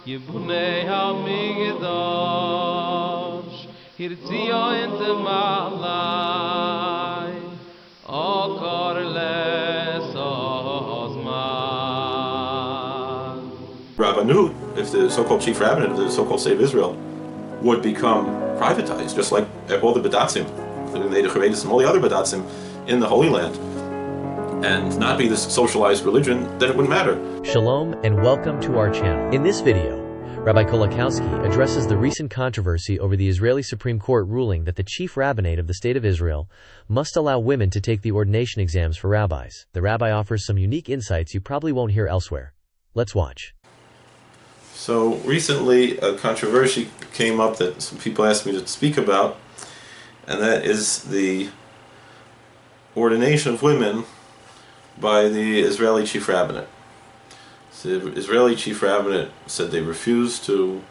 Yibunei HaMikdash Hirtzio inte malai Okor les ozman. Rabbi knew if the so-called chief rabbinate of the so-called state of Israel would become privatized, just like all the Badatzim, including the Eidechavedis and all the other Badatzim in the Holy Land, and not be this socialized religion, then it wouldn't matter. Shalom and welcome to our channel. In this video, Rabbi Kolakowski addresses the recent controversy over the Israeli Supreme Court ruling that the chief rabbinate of the State of Israel must allow women to take the ordination exams for rabbis. The rabbi offers some unique insights you probably won't hear elsewhere. Let's watch. So recently a controversy came up that some people asked me to speak about, and that is the ordination of women by the Israeli chief rabbinate. So the Israeli chief rabbinate said they refused to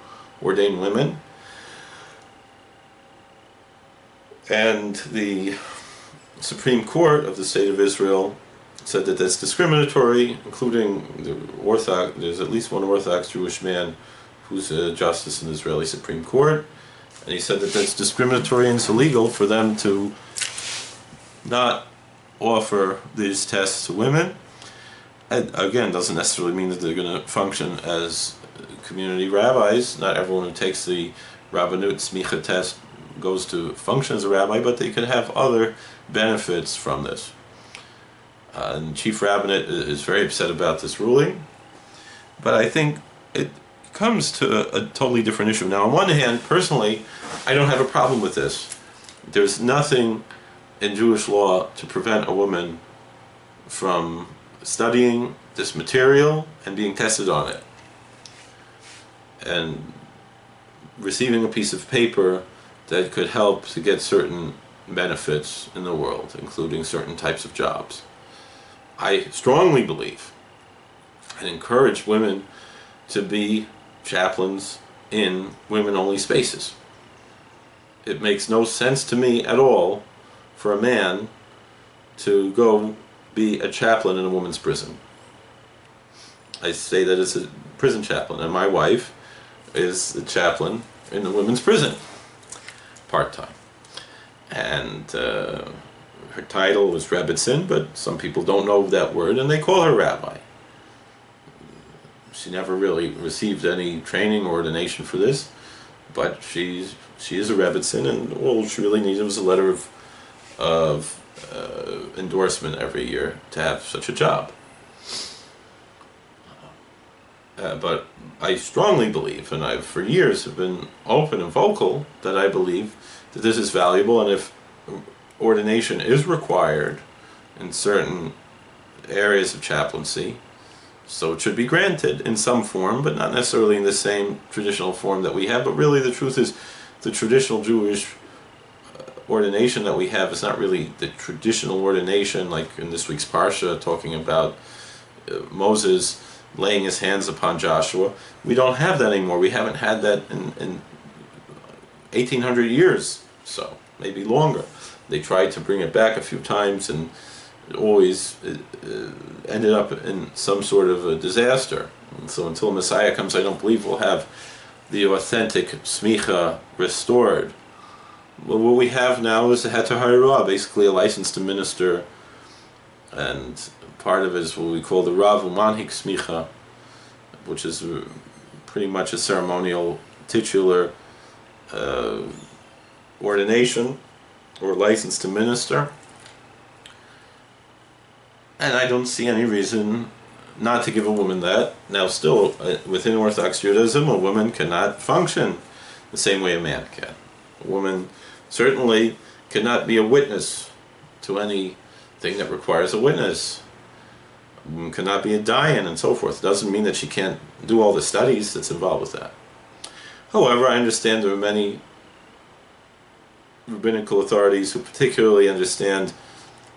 ordain women, and the Supreme Court of the State of Israel said that that's discriminatory, including there's at least one Orthodox Jewish man who's a justice in the Israeli Supreme Court, and he said that that's discriminatory and it's illegal for them to not offer these tests to women. And again, doesn't necessarily mean that they're going to function as community rabbis. Not everyone who takes the Rabbanut Smicha test goes to function as a rabbi, but they can have other benefits from this. And Chief Rabbinate is very upset about this ruling, but I think it comes to a totally different issue. Now, on one hand, personally, I don't have a problem with this. There's nothing in Jewish law to prevent a woman from studying this material and being tested on it, and receiving a piece of paper that could help to get certain benefits in the world, including certain types of jobs. I strongly believe and encourage women to be chaplains in women-only spaces. It makes no sense to me at all for a man to go be a chaplain in a woman's prison. I say that as a prison chaplain, and my wife is a chaplain in the women's prison, part-time. And her title was Rebbe, but some people don't know that word, and they call her rabbi. She never really received any training or ordination for this, but she is a Rebbe, and all she really needed was a letter of endorsement every year to have such a job. But I strongly believe, and I for years have been open and vocal, that I believe that this is valuable, and if ordination is required in certain areas of chaplaincy, so it should be granted in some form, but not necessarily in the same traditional form that we have. But really the truth is, the traditional Jewish ordination that we have is not really the traditional ordination, like in this week's Parsha, talking about Moses laying his hands upon Joshua. We don't have that anymore. We haven't had that in 1800 years, so maybe longer. They tried to bring it back a few times, and it always ended up in some sort of a disaster. And so until Messiah comes, I don't believe we'll have the authentic smicha restored. Well, what we have now is a heter harira, basically a license to minister, and part of it is what we call the Rav Umanhik Smicha, which is pretty much a ceremonial titular ordination or license to minister. And I don't see any reason not to give a woman that. Now still, within Orthodox Judaism, a woman cannot function the same way a man can. A woman certainly cannot be a witness to anything that requires a witness. A woman cannot be a dayan and so forth. It doesn't mean that she can't do all the studies that's involved with that. However, I understand there are many rabbinical authorities who particularly understand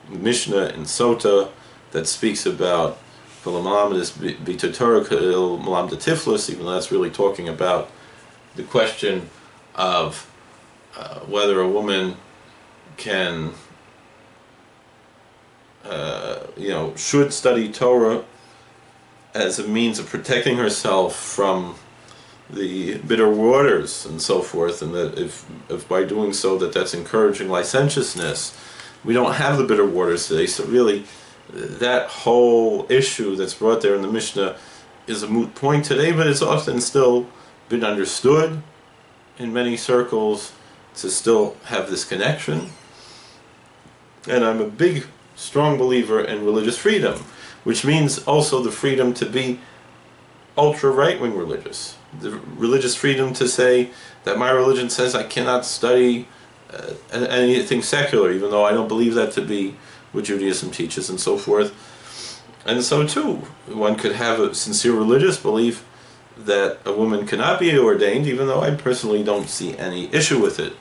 the Mishnah in Sota that speaks about even though that's really talking about the question of whether a woman can should study Torah as a means of protecting herself from the bitter waters and so forth, and that if by doing so that's encouraging licentiousness. We don't have the bitter waters today, so really that whole issue that's brought there in the Mishnah is a moot point today, but it's often still been understood in many circles to still have this connection. And I'm a big, strong believer in religious freedom, which means also the freedom to be ultra right-wing religious. The religious freedom to say that my religion says I cannot study anything secular, even though I don't believe that to be what Judaism teaches and so forth. And so too, one could have a sincere religious belief that a woman cannot be ordained, even though I personally don't see any issue with it.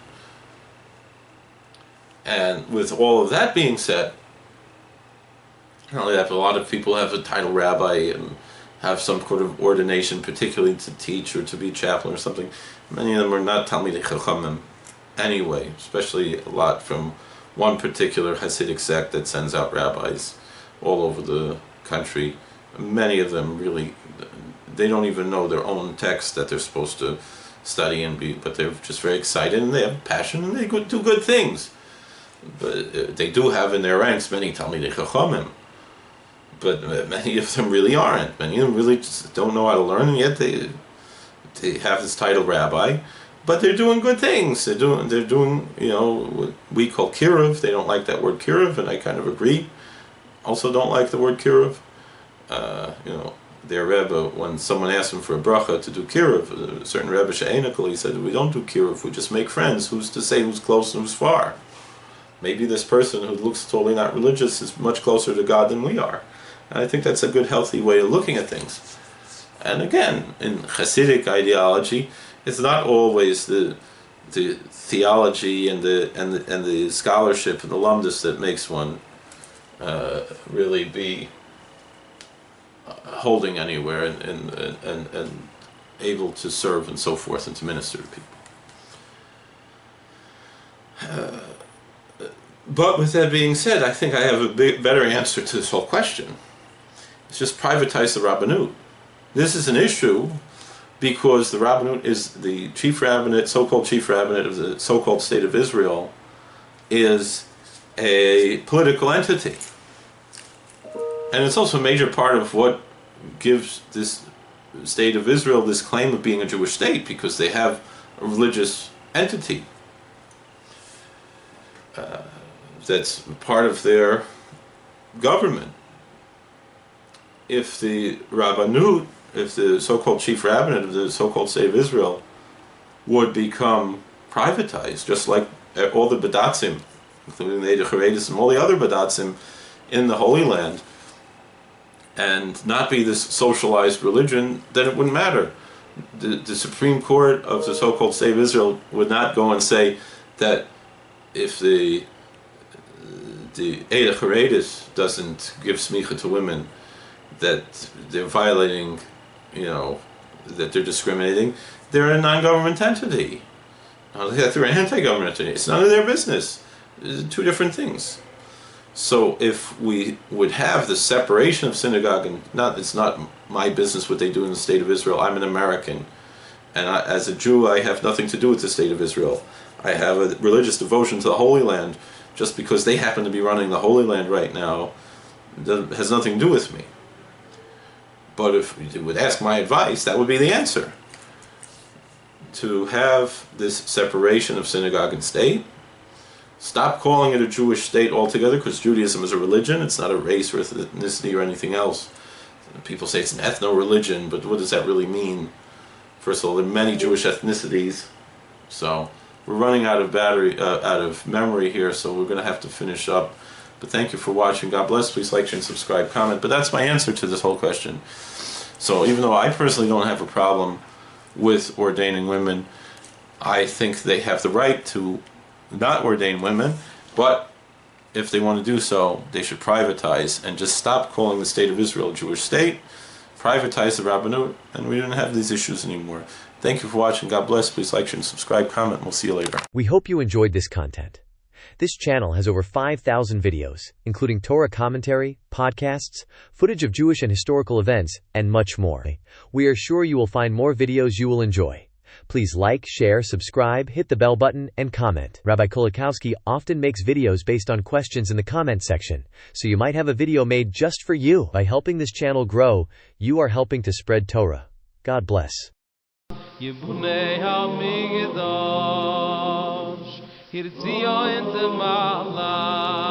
And with all of that being said, not only that, but a lot of people have a title rabbi and have some sort of ordination, particularly to teach or to be chaplain or something. Many of them are not Talmidei Chachamim anyway, especially a lot from one particular Hasidic sect that sends out rabbis all over the country. Many of them really, they don't even know their own text that they're supposed to study and be, but they're just very excited and they have passion and they do good things. But they do have in their ranks many Talmidei Chachamim. But many of them really aren't. Many of them really just don't know how to learn, and yet they have this title rabbi. But they're doing good things. They're doing what we call kiruv. They don't like that word kiruv, and I kind of agree. Also, don't like the word kiruv. Their Rebbe, when someone asked him for a bracha to do kiruv, a certain Rebbe She'enikal, he said, "We don't do kiruv. We just make friends. Who's to say who's close and who's far? Maybe this person who looks totally not religious is much closer to God than we are." And I think that's a good, healthy way of looking at things. And again, in Hasidic ideology, it's not always the theology and the scholarship and the lumdus that makes one really be holding anywhere and able to serve and so forth and to minister to people. But with that being said, I think I have a better answer to this whole question. It's just privatize the Rabbanut. This is an issue because the Rabbanut is the chief rabbinate, so-called chief rabbinate of the so-called state of Israel, is a political entity. And it's also a major part of what gives this state of Israel this claim of being a Jewish state, because they have a religious entity that's part of their government. If the Rabbanut, if the so-called chief rabbinate of the so-called state of Israel would become privatized, just like all the badatzim, including the Outrage and all the other badatzim in the Holy Land, and not be this socialized religion, then it wouldn't matter. The Supreme Court of the so-called state of Israel would not go and say that if the Outrage doesn't give smicha to women, that they're violating, that they're discriminating. They're a non-government entity. Not that they're an anti-government entity. It's none of their business. Two different things. So if we would have the separation of synagogue, and it's not my business what they do in the state of Israel. I'm an American, and as a Jew, I have nothing to do with the state of Israel. I have a religious devotion to the Holy Land. Just because they happen to be running the Holy Land right now, has nothing to do with me. But if you would ask my advice, that would be the answer. To have this separation of synagogue and state, stop calling it a Jewish state altogether, because Judaism is a religion, it's not a race or ethnicity or anything else. People say it's an ethno-religion, but what does that really mean? First of all, there are many Jewish ethnicities, so we're running out of memory here, so we're going to have to finish up. But thank you for watching. God bless. Please like, share, and subscribe, comment. But that's my answer to this whole question. So even though I personally don't have a problem with ordaining women, I think they have the right to not ordain women. But if they want to do so, they should privatize and just stop calling the state of Israel a Jewish state, privatize the Rabbanut, and we don't have these issues anymore. Thank you for watching. God bless. Please like, share, and subscribe, comment. We'll see you later. We hope you enjoyed this content. This channel has over 5,000 videos, including Torah commentary, podcasts, footage of Jewish and historical events, and much more. We are sure you will find more videos you will enjoy. Please like, share, subscribe, hit the bell button, and comment. Rabbi Kolakowski often makes videos based on questions in the comment section, so you might have a video made just for you. By helping this channel grow, you are helping to spread Torah. God bless. Yibnei HaMikdash, Hirtzio in the Malach.